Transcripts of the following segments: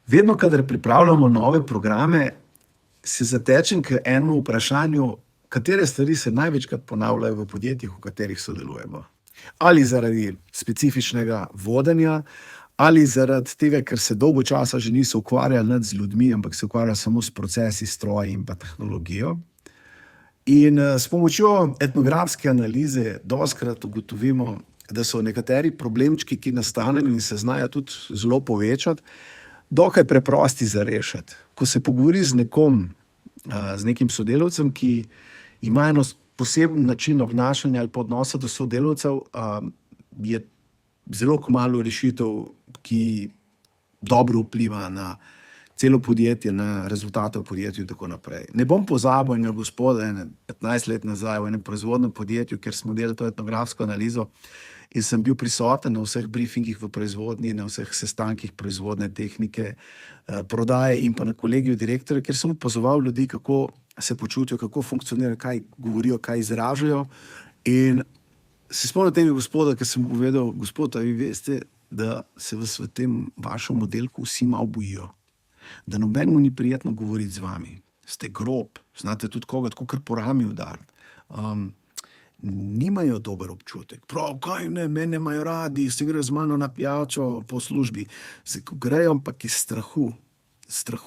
Vedno, kadar pripravljamo nove programe, se zatečem k enemu vprašanju, katere stvari se največkrat ponavljajo v podjetjih, v katerih sodelujemo. Ali zaradi specifičnega vodenja, ali zaradi tega, ker se dolgo časa že niso ukvarjali nič z ljudmi, ampak se ukvarjajo samo s procesi, stroji in pa tehnologijo. In s pomočjo etnografske analize dostikrat ugotovimo, da so nekateri problemčki, ki nastanejo in se znajo tudi zelo povečati, dokaj preprosti za rešiti. Ko se pogovori z nekom, z nekim sodelavcem, ki ima eno poseben način obnašanja ali pa odnosa do sodelavcev, je zelo kmalu rešitev, ki dobro vpliva na celo podjetje, na rezultate v podjetju in tako naprej. Ne bom pozabil enega gospoda 15 let nazaj v enem proizvodnem podjetju, kjer smo delali to etnografsko analizo in sem bil prisoten na vseh briefingih v proizvodnji, na vseh sestankih proizvodne tehnike, prodaje in pa na kolegiju direktorja, kjer sem opazoval ljudi, kako se počutijo, kako funkcionirajo, kaj govorijo, kaj izražajo. In se spomnim tega gospoda, ker sem mu povedal: gospod, a vi veste, da se vas v tem vašem oddelku vsi malo bojijo, da nobenemu ni prijetno govoriti z vami, ste grob, znate tudi koga tako kar po rami udariti, nimajo dober občutek. Prav, kaj ne, mene imajo radi, se grejo z mano na pijačo po službi. Se grejo ampak iz strahu,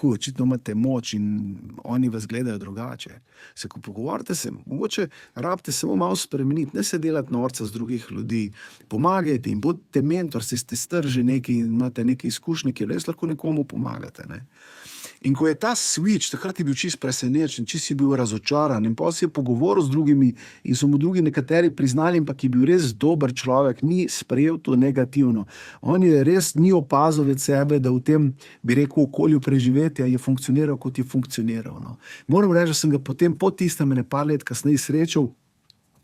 očitno imate moč in oni vas gledajo drugače. Se ko pogovarjate se, mogoče rabite samo malo spremeniti, ne se delati norca z drugih ljudi, pomagajte in bodite mentor, ste star že nekaj in imate neke izkušnje, ki res lahko nekomu pomagate, ne. In ko je ta switch, takrat je bil čisto presenečen, čisto je bil razočaran in potem se je pogovoril z drugimi in so mu drugi nekateri priznali, ampak je bil res dober človek, ni sprejel to negativno. On je res ni opazil več sebe, da v tem, bi rekel, okolju preživetja je funkcioniral, kot je funkcioniral, no. Moram reči, da sem ga potem po tistem ene par let kasneje srečal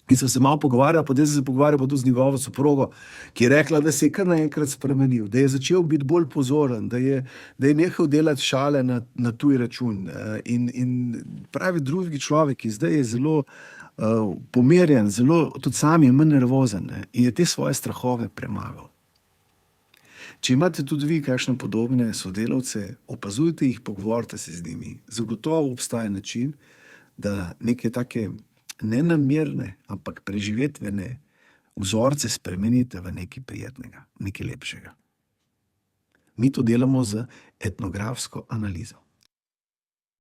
in sem se malo pogovarjal, potem sem se pogovarjal pa tudi z njegovo soprogo, ki je rekla, da se je kar naenkrat spremenil, da je začel biti bolj pozoren, da je nehal delati šale na tuj račun. In pravi drugi človek, ki zdaj je zelo pomirjen, zelo tudi sam je manj nervozen, ne, in je te svoje strahove premagal. Če imate tudi vi kakšne podobne sodelavce, opazujte jih, pogovorite se z njimi. Zagotovo obstaja način, da neke take nenamerne, ampak preživetvene vzorce spremenite v nekaj prijetnega, nekaj lepšega. Mi to delamo z etnografsko analizo.